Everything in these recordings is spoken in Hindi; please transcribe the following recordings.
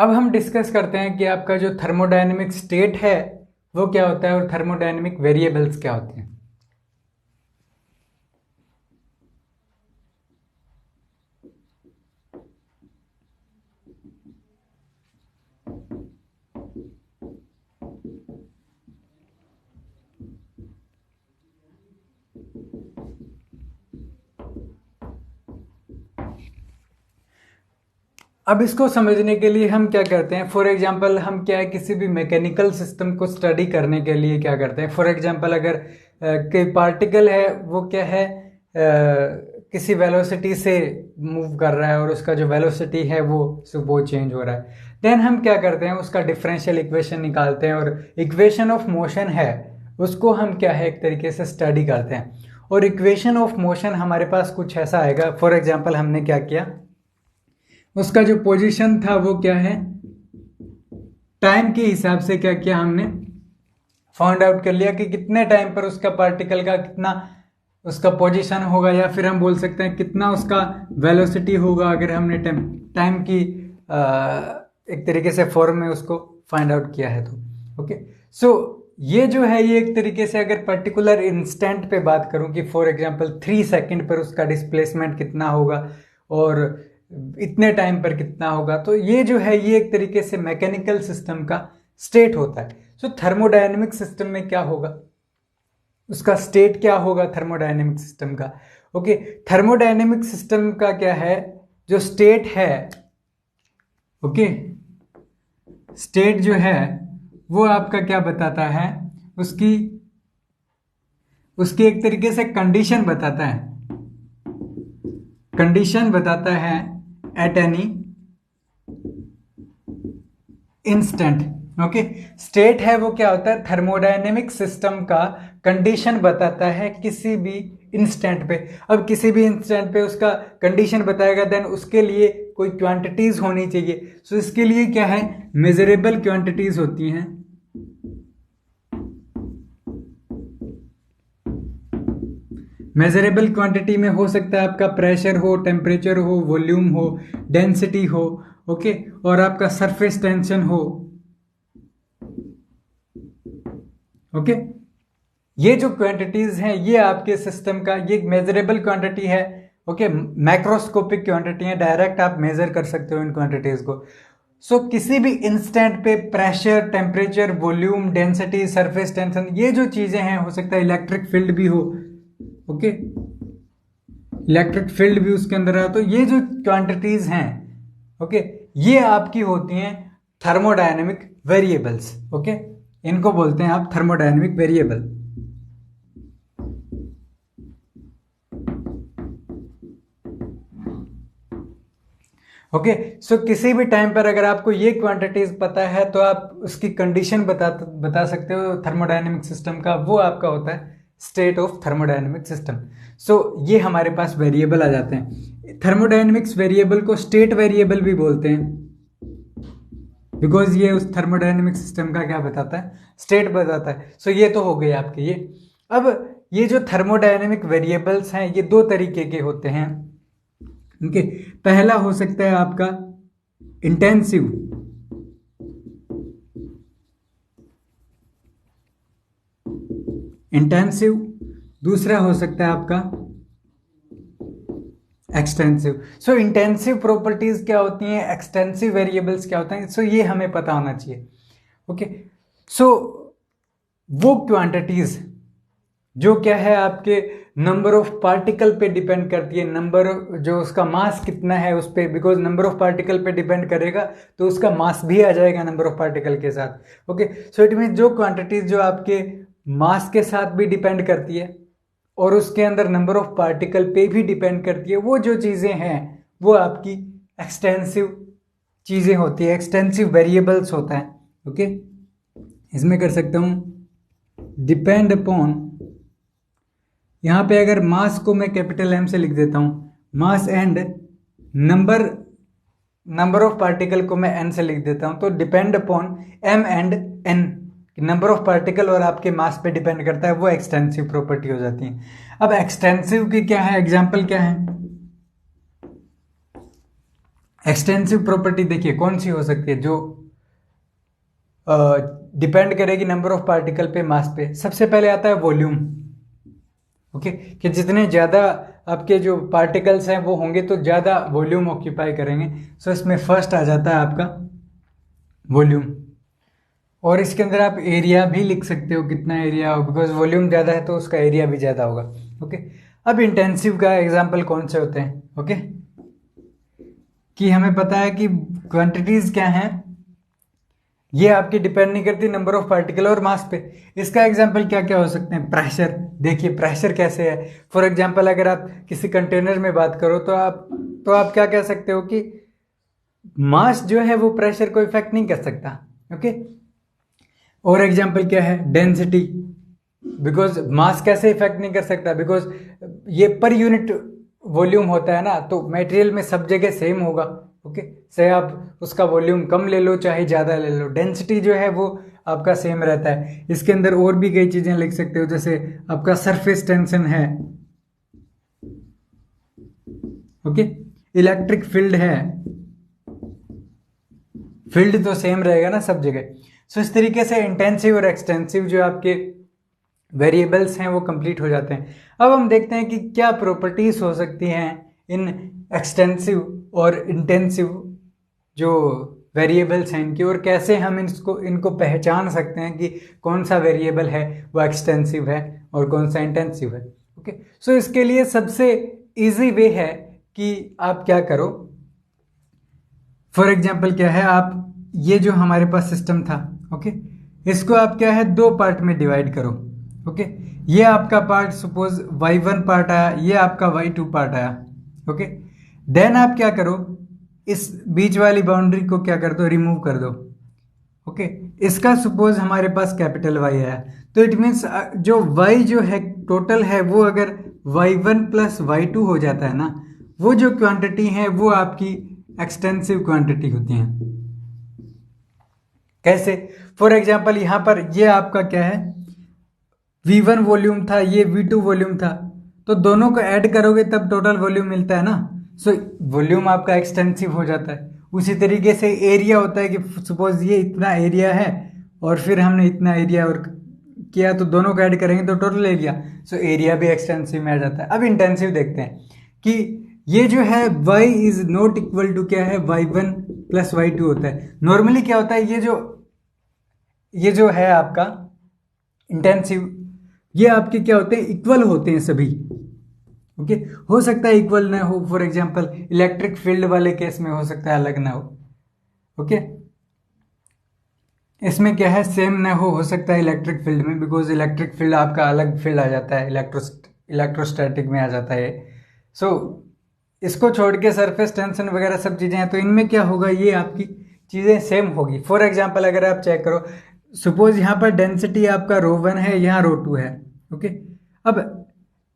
अब हम डिस्कस करते हैं कि आपका जो थर्मोडायनेमिक स्टेट है वो क्या होता है और थर्मोडायनेमिक वेरिएबल्स क्या होते हैं। अब इसको समझने के लिए हम क्या करते हैं, फॉर एग्जांपल हम क्या है किसी भी मैकेनिकल सिस्टम को स्टडी करने के लिए क्या करते हैं। फॉर एग्जांपल अगर कोई पार्टिकल है वो क्या है किसी वेलोसिटी से मूव कर रहा है और उसका जो वेलोसिटी है वो चेंज हो रहा है, देन हम क्या करते हैं उसका डिफरेंशियल इक्वेशन निकालते हैं और इक्वेशन ऑफ मोशन है उसको हम क्या है एक तरीके से स्टडी करते हैं। और इक्वेशन ऑफ मोशन हमारे पास कुछ ऐसा आएगा। फॉर एग्जांपल हमने क्या किया, उसका जो पोजीशन था वो क्या है टाइम के हिसाब से क्या किया, हमने फाउंड आउट कर लिया कि कितने टाइम पर उसका पार्टिकल का कितना उसका पोजीशन होगा, या फिर हम बोल सकते हैं कितना उसका वेलोसिटी होगा अगर हमने टाइम की एक तरीके से फॉर्म में उसको फाइंड आउट किया है तो ओके। सो ये जो है ये एक तरीके से अगर पर्टिकुलर इंस्टेंट पे बात करूं कि फॉर एग्जांपल 3 सेकंड पर उसका डिस्प्लेसमेंट कितना होगा और इतने टाइम पर कितना होगा, तो ये जो है ये एक तरीके से मैकेनिकल सिस्टम का स्टेट होता है। सो थर्मोडायनेमिक सिस्टम में क्या होगा, उसका स्टेट क्या होगा थर्मोडायनेमिक सिस्टम का। ओके, थर्मोडायनेमिक सिस्टम का क्या है जो स्टेट है, ओके स्टेट जो है वो आपका क्या बताता है, उसकी एक तरीके से कंडीशन बताता है, कंडीशन बताता है at any instant. Okay, state है वो क्या होता है थर्मोडायनेमिक सिस्टम का कंडीशन बताता है किसी भी इंस्टेंट पे। अब किसी भी इंस्टेंट पे उसका कंडीशन बताएगा, देन उसके लिए कोई क्वांटिटीज होनी चाहिए। सो इसके लिए क्या है मेजरेबल क्वांटिटीज होती हैं, मेजरेबल क्वांटिटी में हो सकता है आपका प्रेशर हो, टेम्परेचर हो, वॉल्यूम हो, डेंसिटी हो, ओके और आपका सरफेस टेंशन हो। ओके, ये जो क्वांटिटीज हैं ये आपके सिस्टम का ये मेजरेबल क्वांटिटी है। ओके, मैक्रोस्कोपिक क्वांटिटी है, डायरेक्ट आप मेजर कर सकते हो इन क्वांटिटीज को। सो किसी भी इंस्टेंट पे pressure, temperature, volume, density, surface tension, ये जो चीजें हैं, हो सकता है इलेक्ट्रिक फील्ड भी हो, ओके इलेक्ट्रिक फील्ड भी उसके अंदर है, तो ये जो क्वांटिटीज हैं ओके ये आपकी होती हैं थर्मोडायनेमिक वेरिएबल्स। ओके, इनको बोलते हैं आप थर्मोडायनेमिक वेरिएबल। ओके, सो किसी भी टाइम पर अगर आपको ये क्वांटिटीज पता है तो आप उसकी कंडीशन बता सकते हो थर्मोडायनेमिक सिस्टम का, वो आपका होता है स्टेट ऑफ थर्मोडायनेमिक सिस्टम। सो ये हमारे पास वेरिएबल आ जाते हैं। थर्मोडायनेमिक्स वेरिएबल को स्टेट वेरिएबल भी बोलते हैं, बिकॉज ये उस थर्मोडायनेमिक सिस्टम का क्या बताता है, स्टेट बताता है। सो ये तो हो गए आपके ये। अब ये जो थर्मोडायनेमिक वेरिएबल्स हैं ये दो तरीके के होते हैं। ओके, पहला हो सकता है आपका इंटेंसिव, दूसरा हो सकता है आपका एक्सटेंसिव। सो इंटेंसिव प्रॉपर्टीज क्या होती हैं, एक्सटेंसिव वेरिएबल्स क्या होते हैं, सो ये हमें पता होना चाहिए। ओके, सो वो क्वांटिटीज जो क्या है आपके नंबर ऑफ पार्टिकल पे डिपेंड करती है, नंबर जो उसका मास कितना है उस पे, बिकॉज नंबर ऑफ पार्टिकल पे डिपेंड करेगा तो उसका मास भी आ जाएगा नंबर ऑफ पार्टिकल के साथ। ओके, सो इट मीन जो क्वांटिटीज जो आपके मास के साथ भी डिपेंड करती है और उसके अंदर नंबर ऑफ पार्टिकल पे भी डिपेंड करती है, वो जो चीजें हैं वो आपकी एक्सटेंसिव चीजें होती है, एक्सटेंसिव वेरिएबल्स होता है। ओके, इसमें कर सकता हूं डिपेंड अपॉन, यहां पे अगर मास को मैं कैपिटल एम से लिख देता हूं, mass and number of particle को मैं एन से लिख देता हूं, तो depend upon M and N, number of particle और आपके मास पे डिपेंड करता है, वो एक्सटेंसिव प्रॉपर्टी हो जाती है। अब एक्सटेंसिव की क्या है एग्जांपल क्या है, एक्सटेंसिव प्रॉपर्टी देखिए कौन सी हो सकती है, जो डिपेंड करेगी नंबर ऑफ पार्टिकल पे, मास पे। सबसे पहले आता है वॉल्यूम। ओके, कि जितने ज़्यादा आपके जो पार्टिकल्स हैं वो होंगे तो ज़्यादा वॉल्यूम ऑक्यूपाई करेंगे। सो इसमें फर्स्ट आ जाता है आपका वॉल्यूम। और इसके अंदर आप एरिया भी लिख सकते हो, कितना एरिया हो, बिकॉज वॉल्यूम ज़्यादा है तो उसका एरिया भी ज़्यादा होगा। ओके, अब इंटेंसिव का एग्जाम्पल कौन से होते हैं? ओके, कि हमें पता है कि क्वांटिटीज क्या हैं, ये आपकी डिपेंड नहीं करती नंबर ऑफ पार्टिकल और मास पे। इसका एग्जांपल क्या क्या हो सकते हैं? प्रेशर। देखिए प्रेशर कैसे है। फॉर एग्जांपल अगर आप किसी कंटेनर में बात करो तो आप क्या कह सकते हो कि मास जो है वो प्रेशर को इफेक्ट नहीं कर सकता। ओके, और एग्जांपल क्या है? डेंसिटी। बिकॉज मास कैसे इफेक्ट नहीं कर सकता? बिकॉज ये पर यूनिट वॉल्यूम होता है ना, तो मटेरियल में सब जगह सेम होगा। ओके, चाहे आप उसका वॉल्यूम कम ले लो चाहे ज़्यादा ले लो, डेंसिटी जो है वो आपका सेम रहता है। इसके अंदर और भी कई चीज़ें लिख सकते हो, जैसे आपका सरफेस टेंशन है। ओके, इलेक्ट्रिक फील्ड है, फील्ड तो सेम रहेगा ना सब जगह। सो इस तरीके से इंटेंसिव और एक्सटेंसिव जो आपके वेरिएबल्स हैं वो कंप्लीट हो जाते हैं। अब हम देखते हैं कि क्या प्रॉपर्टीज हो सकती हैं इन एक्सटेंसिव और इंटेंसिव जो वेरिएबल्स हैं इनकी, और कैसे हम इनको पहचान सकते हैं कि कौन सा वेरिएबल है वो एक्सटेंसिव है और कौन सा इंटेंसिव है। ओके, सो इसके लिए सबसे इजी वे है कि आप क्या करो। फॉर एग्जाम्पल क्या है, आप ये जो हमारे पास सिस्टम था, ओके, इसको आप क्या है दो पार्ट में डिवाइड करो। ओके, ये आपका पार्ट सपोज y1 पार्ट आया, ये आपका y2 पार्ट आया। ओके, देन आप क्या करो, इस बीच वाली बाउंड्री को क्या कर दो, रिमूव कर दो। ओके, इसका सपोज हमारे पास कैपिटल Y आया, तो इट मीन्स जो y जो है टोटल है वो अगर y1 प्लस y2 हो जाता है ना, वो जो क्वांटिटी है वो आपकी एक्सटेंसिव क्वांटिटी होती हैं। कैसे? फॉर एग्जाम्पल यहां पर ये आपका क्या है, V1 वॉल्यूम था, ये V2 वॉल्यूम था, तो दोनों को ऐड करोगे तब टोटल वॉल्यूम मिलता है ना। सो वॉल्यूम आपका एक्सटेंसिव हो जाता है। उसी तरीके से एरिया होता है कि सपोज ये इतना एरिया है और फिर हमने इतना एरिया और किया, तो दोनों को ऐड करेंगे तो टोटल एरिया, सो एरिया भी एक्सटेंसिव में आ जाता है। अब इंटेंसिव देखते हैं कि ये जो है y is not equal to क्या है, y1 प्लस y2 होता है। नॉर्मली क्या होता है, ये जो है आपका इंटेंसिव, ये आपके क्या होते हैं, इक्वल होते हैं सभी। ओके, हो सकता है इक्वल ना हो, फॉर एग्जांपल इलेक्ट्रिक फील्ड वाले केस में हो सकता है अलग ना हो। ओके, इसमें क्या है, सेम ना हो सकता है इलेक्ट्रिक फील्ड में, बिकॉज इलेक्ट्रिक फील्ड आपका अलग फील्ड आ जाता है, इलेक्ट्रोस्टैटिक में आ जाता है। सो इसको छोड़ के सरफेस टेंशन वगैरह सब चीज़ें हैं, तो इनमें क्या होगा, ये आपकी चीज़ें सेम होगी। फॉर एग्जांपल अगर आप चेक करो, सपोज यहाँ पर डेंसिटी आपका ρ1 है, यहाँ ρ2 है। ओके, अब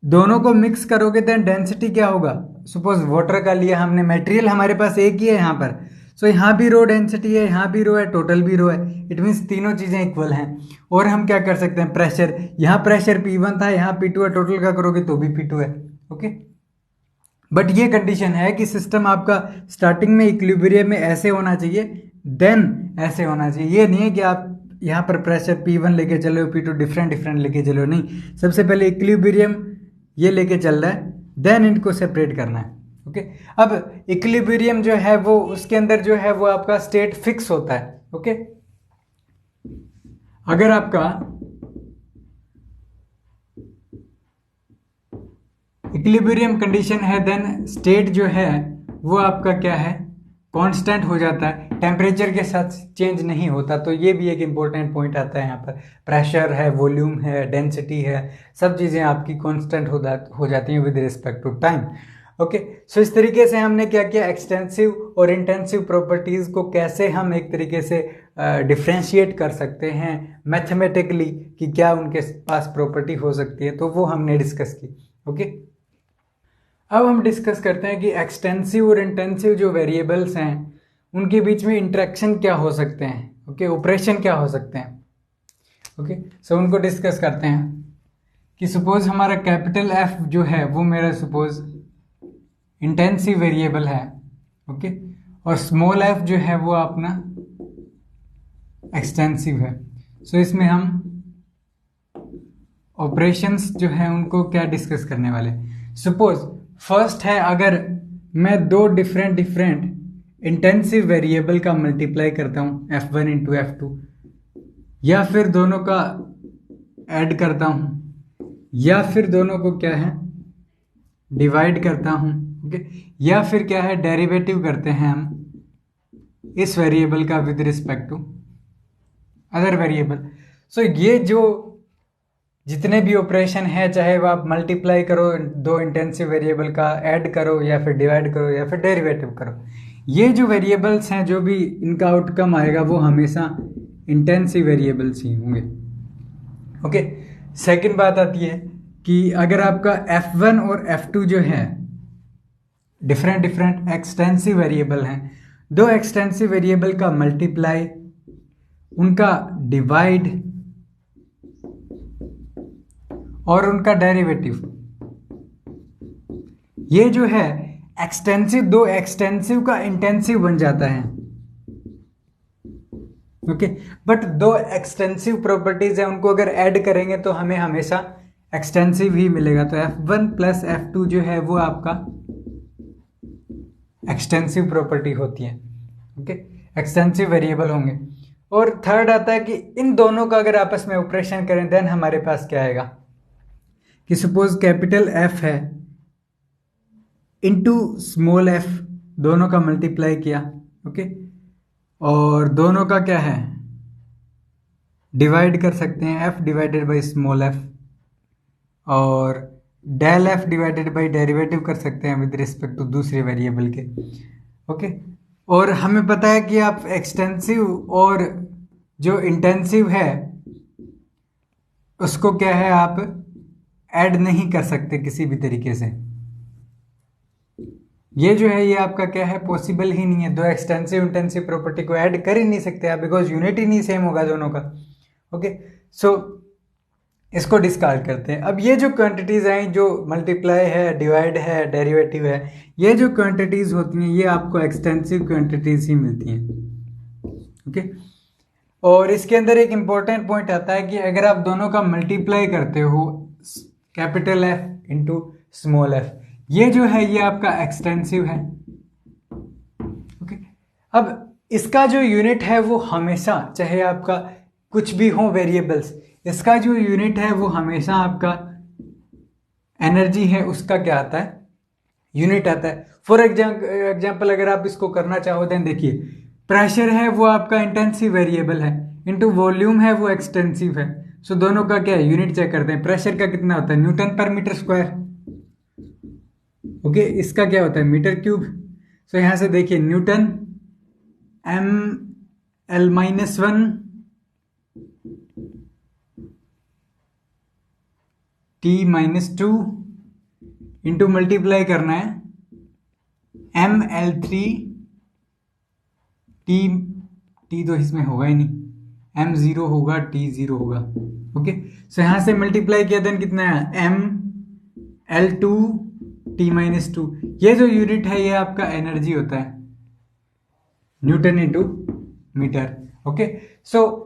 दोनों को मिक्स करोगे तो डेंसिटी क्या होगा, सपोज वाटर का लिया हमने, मटेरियल हमारे पास एक ही है यहाँ पर, सो यहाँ भी रो डेंसिटी है, यहाँ भी रो है, टोटल भी रो है, इट मीन्स तीनों चीज़ें इक्वल हैं। और हम क्या कर सकते हैं, प्रेशर, यहाँ प्रेशर P1 था, यहाँ P2 है, टोटल का करोगे तो भी P2 है। ओके, बट ये कंडीशन है कि सिस्टम आपका स्टार्टिंग में इक्विलिब्रियम में ऐसे होना चाहिए, देन ऐसे होना चाहिए। ये नहीं है कि आप यहाँ पर प्रेशर P1 लेके चलो, P2 डिफरेंट लेके चलो, नहीं, सबसे पहले इक्विलिब्रियम ये लेके चल रहा है, देन इनको सेपरेट करना है। ओके, अब इक्विलिब्रियम जो है वो उसके अंदर जो है वो आपका स्टेट फिक्स होता है। ओके, अगर आपका इक्विलिब्रियम कंडीशन है, देन स्टेट जो है वो आपका क्या है, कांस्टेंट हो जाता है, टेम्परेचर के साथ चेंज नहीं होता। तो ये भी एक इंपॉर्टेंट पॉइंट आता है यहाँ पर। प्रेशर है, वॉल्यूम है, डेंसिटी है, सब चीज़ें आपकी कांस्टेंट हो जाती हैं with respect to time. Okay, so इस तरीके से हमने क्या किया, एक्सटेंसिव और इंटेंसिव प्रॉपर्टीज़ को कैसे हम एक तरीके से डिफ्रेंशिएट कर सकते हैं मैथमेटिकली, कि क्या उनके पास प्रॉपर्टी हो सकती है, तो वो हमने डिस्कस की। ओके, अब हम डिस्कस करते हैं कि एक्सटेंसिव और इंटेंसिव जो वेरिएबल्स हैं उनके बीच में इंटरेक्शन क्या हो सकते हैं। ओके, ऑपरेशन क्या हो सकते हैं। ओके, सो उनको डिस्कस करते हैं कि सपोज हमारा कैपिटल F जो है वो मेरा सपोज इंटेंसिव वेरिएबल है। ओके, और स्मॉल f जो है वो अपना एक्सटेंसिव है। सो इसमें हम ऑपरेशंस जो है उनको क्या डिस्कस करने वाले। सपोज फर्स्ट है, अगर मैं दो डिफरेंट इंटेंसिव वेरिएबल का मल्टीप्लाई करता हूं f1 इंटू f2, या फिर दोनों का ऐड करता हूं, या फिर दोनों को क्या है डिवाइड करता हूं, ओके, या फिर क्या है डेरिवेटिव करते हैं हम इस वेरिएबल का with respect to other variable. So ये जो जितने भी ऑपरेशन है, चाहे वो आप मल्टीप्लाई करो दो इंटेंसिव वेरिएबल का, ऐड करो या फिर डिवाइड करो या फिर डेरिवेटिव करो, ये जो वेरिएबल्स हैं जो भी इनका आउटकम आएगा वो हमेशा इंटेंसिव वेरिएबल्स ही होंगे। ओके, सेकंड बात आती है कि अगर आपका f1 और f2 जो है डिफरेंट एक्सटेंसिव वेरिएबल हैं, दो एक्सटेंसिव वेरिएबल का मल्टीप्लाई, उनका डिवाइड और उनका डेरिवेटिव, ये जो है एक्सटेंसिव, दो एक्सटेंसिव का इंटेंसिव बन जाता है। ओके, बट दो एक्सटेंसिव प्रॉपर्टीज है, उनको अगर ऐड करेंगे तो हमें हमेशा एक्सटेंसिव ही मिलेगा। तो f1 प्लस f2 जो है वो आपका एक्सटेंसिव प्रॉपर्टी होती है। ओके, एक्सटेंसिव वेरिएबल होंगे। और थर्ड आता है कि इन दोनों का अगर आपस में ऑपरेशन करें देन हमारे पास क्या आएगा कि सपोज कैपिटल F है इनटू स्मॉल f, दोनों का मल्टीप्लाई किया, ओके, और दोनों का क्या है डिवाइड कर सकते हैं f divided by small f, और del f divided by derivative कर सकते हैं विद रिस्पेक्ट टू दूसरे वेरिएबल के। ओके, और हमें पता है कि आप एक्सटेंसिव और जो इंटेंसिव है उसको क्या है आप ऐड नहीं कर सकते किसी भी तरीके से। ये जो है ये आपका क्या है पॉसिबल ही नहीं है, दो एक्सटेंसिव इंटेंसिव प्रॉपर्टी को ऐड कर ही नहीं सकते आप, बिकॉज यूनिट ही नहीं सेम होगा दोनों का। ओके, सो इसको डिस्कार्ड करते हैं। अब ये जो क्वांटिटीज हैं, जो मल्टीप्लाई है, डिवाइड है, डेरिवेटिव है, ये जो क्वांटिटीज होती हैं ये आपको एक्सटेंसिव क्वांटिटीज ही मिलती हैं। ओके, और इसके अंदर एक इंपॉर्टेंट पॉइंट आता है कि अगर आप दोनों का मल्टीप्लाई करते हो capital F into small f, ये जो है ये आपका एक्सटेंसिव है। ओके, अब इसका जो यूनिट है वो हमेशा, चाहे आपका कुछ भी हो वेरिएबल्स, इसका जो यूनिट है वो हमेशा आपका एनर्जी है उसका क्या आता है यूनिट आता है। फॉर एग्जाम्पल अगर आप इसको करना चाहो देन देखिए, प्रेशर है वो आपका इंटेंसिव वेरिएबल है, इनटू वॉल्यूम है वो एक्सटेंसिव है। सो दोनों का क्या है यूनिट चेक करते हैं। प्रेशर का कितना होता है न्यूटन पर मीटर स्क्वायर, ओके, इसका क्या होता है मीटर क्यूब। सो यहां से देखिए Newton m(l-1) t-2 into multiply करना है m(l3) t तो इसमें होगा ही नहीं, m0 होगा t0 होगा। ओके, सो यहां से मल्टीप्लाई किया देन कितना है m(l2) t-2, ये जो यूनिट है ये आपका एनर्जी होता है न्यूटन इंटू मीटर। ओके, सो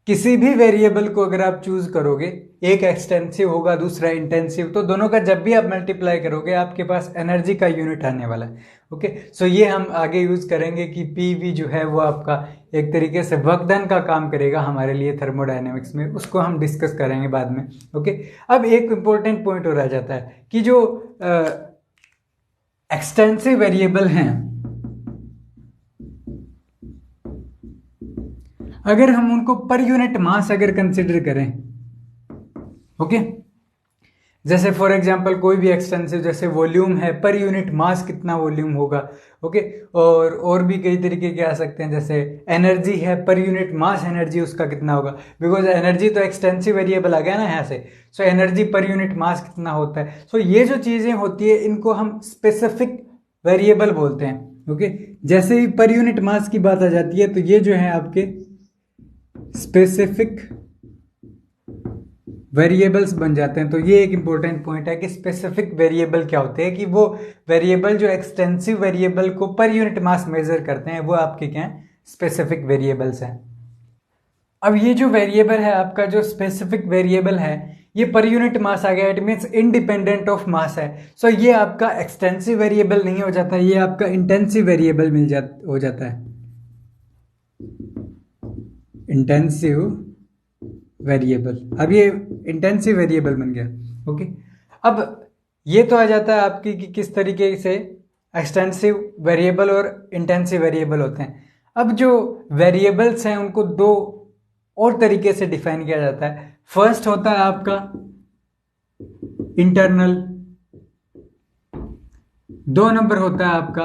किसी भी वेरिएबल को अगर आप चूज करोगे, एक एक्सटेंसिव होगा दूसरा इंटेंसिव, तो दोनों का जब भी आप मल्टीप्लाई करोगे आपके पास एनर्जी का यूनिट आने वाला है। ओके, सो ये हम आगे यूज करेंगे कि पीवी जो है वो आपका एक तरीके से वर्क डन का काम करेगा हमारे लिए थर्मोडायनेमिक्स में, उसको हम डिस्कस करेंगे बाद में। ओके, अब एक इंपॉर्टेंट पॉइंट और आ जाता है कि जो एक्सटेंसिव वेरिएबल हैं, अगर हम उनको पर यूनिट मास अगर कंसिडर करें, ओके, जैसे फॉर एग्जांपल कोई भी एक्सटेंसिव जैसे वॉल्यूम है, पर यूनिट मास कितना वॉल्यूम होगा। ओके, और भी कई तरीके के आ सकते हैं, जैसे एनर्जी है, पर यूनिट मास एनर्जी उसका कितना होगा, बिकॉज एनर्जी तो एक्सटेंसिव वेरिएबल आ गया ना यहाँ से। So energy per unit mass कितना होता है। सो ये जो चीजें होती है इनको हम स्पेसिफिक वेरिएबल बोलते हैं। ओके, जैसे ही पर यूनिट मास की बात आ जाती है तो ये जो है आपके स्पेसिफिक वेरिएबल्स बन जाते हैं। तो ये एक इंपॉर्टेंट पॉइंट है कि स्पेसिफिक वेरिएबल क्या होते हैं, कि वो वेरिएबल जो एक्सटेंसिव वेरिएबल को पर यूनिट मास मेजर करते हैं वो आपके क्या हैं, स्पेसिफिक वेरिएबल्स हैं। अब ये जो वेरिएबल है आपका, जो स्पेसिफिक वेरिएबल है, ये पर यूनिट मास आ गया, it means independent of mass है। सो ये आपका एक्सटेंसिव वेरिएबल नहीं हो जाता, ये आपका इंटेंसिव वेरिएबल हो जाता है, इंटेंसिव वेरिएबल। अब ये इंटेंसिव वेरिएबल बन गया। ओके, अब ये तो आ जाता है आपकी कि किस तरीके से एक्सटेंसिव वेरिएबल और इंटेंसिव वेरिएबल होते हैं। अब जो वेरिएबल्स हैं उनको दो और तरीके से डिफाइन किया जाता है। फर्स्ट होता है आपका इंटरनल, 2 नंबर होता है आपका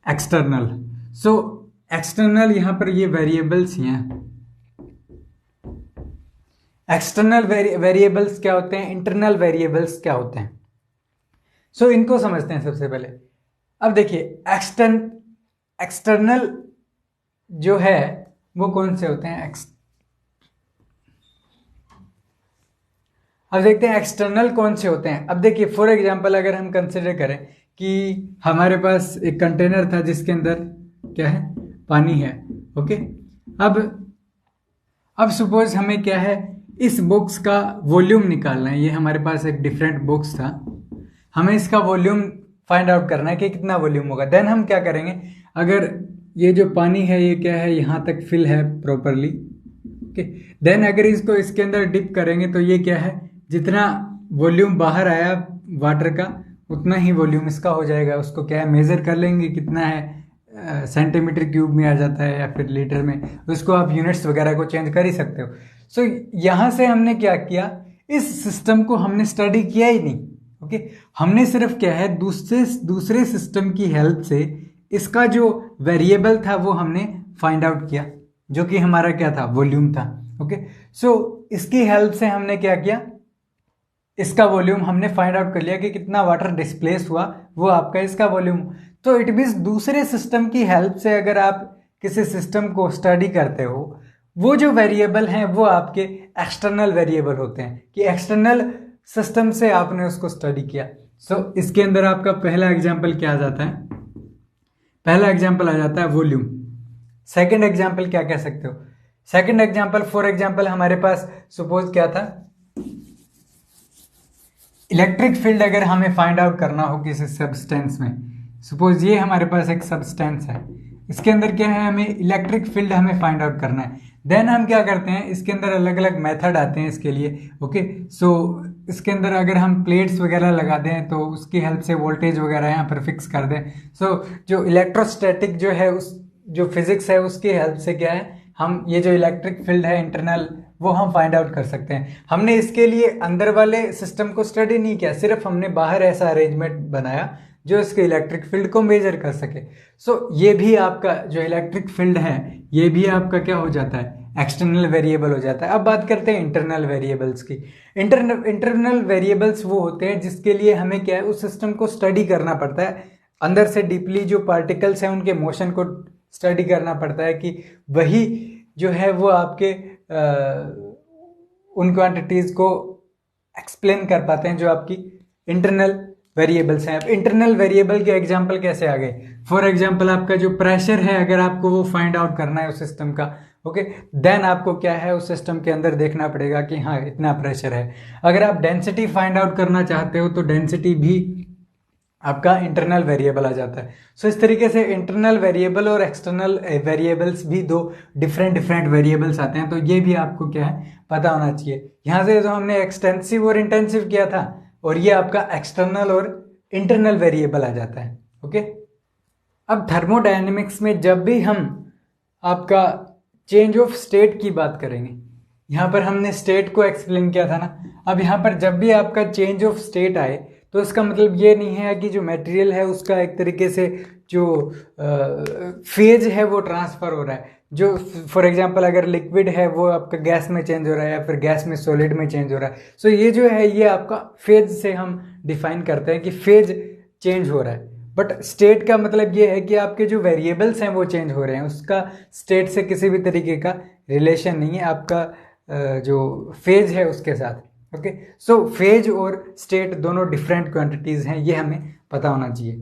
एक्सटर्नल। सो एक्सटर्नल यहां पर ये वेरिएबल्स ही हैं। एक्सटर्नल वेरिएबल्स क्या होते हैं, इंटरनल वेरिएबल्स क्या होते हैं, सो इनको समझते हैं सबसे पहले। अब देखिए एक्सटर्नल जो है वो कौन से होते हैं, अब देखते हैं एक्सटर्नल कौन से होते हैं। अब देखिए फॉर एग्जांपल अगर हम कंसिडर करें कि हमारे पास एक कंटेनर था जिसके अंदर क्या है, पानी है। ओके, अब सपोज हमें क्या है, इस बॉक्स का वॉल्यूम निकालना है। ये हमारे पास एक डिफरेंट बॉक्स था, हमें इसका वॉल्यूम फाइंड आउट करना है कि कितना वॉल्यूम होगा। देन हम क्या करेंगे, अगर ये जो पानी है ये क्या है, यहाँ तक फिल है प्रॉपरली। ओके, देन अगर इसको इसके अंदर डिप करेंगे तो ये क्या है, जितना वॉल्यूम बाहर आया वाटर का उतना ही वॉल्यूम इसका हो जाएगा। उसको क्या है, मेजर कर लेंगे कितना है, सेंटीमीटर क्यूब में आ जाता है या फिर लीटर में, उसको आप यूनिट्स वगैरह को चेंज कर ही सकते हो। सो यहाँ से हमने क्या किया, इस सिस्टम को हमने स्टडी किया ही नहीं। ओके, हमने सिर्फ क्या है, दूसरे सिस्टम की हेल्प से इसका जो वेरिएबल था वो हमने फाइंड आउट किया, जो कि हमारा क्या था, वॉल्यूम था। ओके, सो इसकी हेल्प से हमने क्या किया, इसका वॉल्यूम हमने फाइंड आउट कर लिया कि कितना वाटर डिस्प्लेस हुआ, वो आपका इसका वॉल्यूम। तो इट मीन्स दूसरे सिस्टम की हेल्प से अगर आप किसी सिस्टम को स्टडी करते हो, वो जो वेरिएबल हैं वो आपके एक्सटर्नल वेरिएबल होते हैं, कि एक्सटर्नल सिस्टम से आपने उसको स्टडी किया। सो इसके अंदर आपका पहला एग्जाम्पल क्या आ जाता है, पहला एग्जाम्पल आ जाता है वॉल्यूम। सेकंड एग्जाम्पल क्या कह सकते हो, सेकंड एग्जाम्पल फॉर एग्जाम्पल हमारे पास सपोज क्या था, इलेक्ट्रिक फील्ड अगर हमें फाइंड आउट करना हो किसी सब्सटेंस में। सपोज ये हमारे पास एक सब्सटेंस है, इसके अंदर क्या है, हमें इलेक्ट्रिक फील्ड हमें फाइंड आउट करना है। देन हम क्या करते हैं, इसके अंदर अलग अलग मेथड आते हैं इसके लिए। ओके, सो इसके अंदर अगर हम प्लेट्स वगैरह लगा दें तो उसकी हेल्प से वोल्टेज वगैरह यहाँ पर फिक्स कर दें। सो जो इलेक्ट्रोस्टैटिक जो है, उस जो फिजिक्स है उसकी हेल्प से क्या है, हम ये जो इलेक्ट्रिक फील्ड है इंटरनल, वो हम फाइंड आउट कर सकते हैं। हमने इसके लिए अंदर वाले सिस्टम को स्टडी नहीं किया, सिर्फ हमने बाहर ऐसा अरेंजमेंट बनाया जो इसके इलेक्ट्रिक फील्ड को मेजर कर सके। सो ये भी आपका जो इलेक्ट्रिक फील्ड है, ये भी आपका क्या हो जाता है, एक्सटर्नल वेरिएबल हो जाता है। अब बात करते हैं इंटरनल वेरिएबल्स की। इंटरनल वेरिएबल्स वो होते हैं जिसके लिए हमें क्या है, उस सिस्टम को स्टडी करना पड़ता है अंदर से डीपली, जो पार्टिकल्स हैं उनके मोशन को स्टडी करना पड़ता है कि वही जो है वो आपके उन क्वांटिटीज को एक्सप्लेन कर पाते हैं जो आपकी इंटरनल वेरिएबल्स हैं। अब इंटरनल वेरिएबल के एग्जांपल कैसे आ गए, फॉर एग्जांपल आपका जो प्रेशर है, अगर आपको वो फाइंड आउट करना है उस सिस्टम का, ओके, देन आपको क्या है, उस सिस्टम के अंदर देखना पड़ेगा कि हाँ इतना प्रेशर है। अगर आप डेंसिटी फाइंड आउट करना चाहते हो तो डेंसिटी भी आपका इंटरनल वेरिएबल आ जाता है। सो इस तरीके से इंटरनल वेरिएबल और एक्सटर्नल वेरिएबल्स भी दो डिफरेंट वेरिएबल्स आते हैं। तो ये भी आपको क्या है, पता होना चाहिए। यहाँ से तो हमने एक्सटेंसिव और इंटेंसिव किया था, और ये आपका एक्सटर्नल और इंटरनल वेरिएबल आ जाता है। ओके, अब थर्मोडायनेमिक्स में जब भी हम आपका चेंज ऑफ स्टेट की बात करेंगे, यहाँ पर हमने स्टेट को एक्सप्लेन किया था ना, अब यहाँ पर जब भी आपका चेंज ऑफ स्टेट आए तो इसका मतलब ये नहीं है कि जो मटेरियल है उसका एक तरीके से जो फेज है वो ट्रांसफर हो रहा है। जो फॉर एग्जांपल अगर लिक्विड है वो आपका गैस में चेंज हो रहा है या फिर गैस में सॉलिड में चेंज हो रहा है। सो ये जो है ये आपका फेज से हम डिफाइन करते हैं कि फेज चेंज हो रहा है। बट स्टेट का मतलब ये है कि आपके जो वेरिएबल्स हैं वो चेंज हो रहे हैं, उसका स्टेट से किसी भी तरीके का रिलेशन नहीं है। आपका जो फेज है उसके साथ। ओके, सो फेज और स्टेट दोनों डिफरेंट क्वांटिटीज हैं, ये हमें पता होना चाहिए।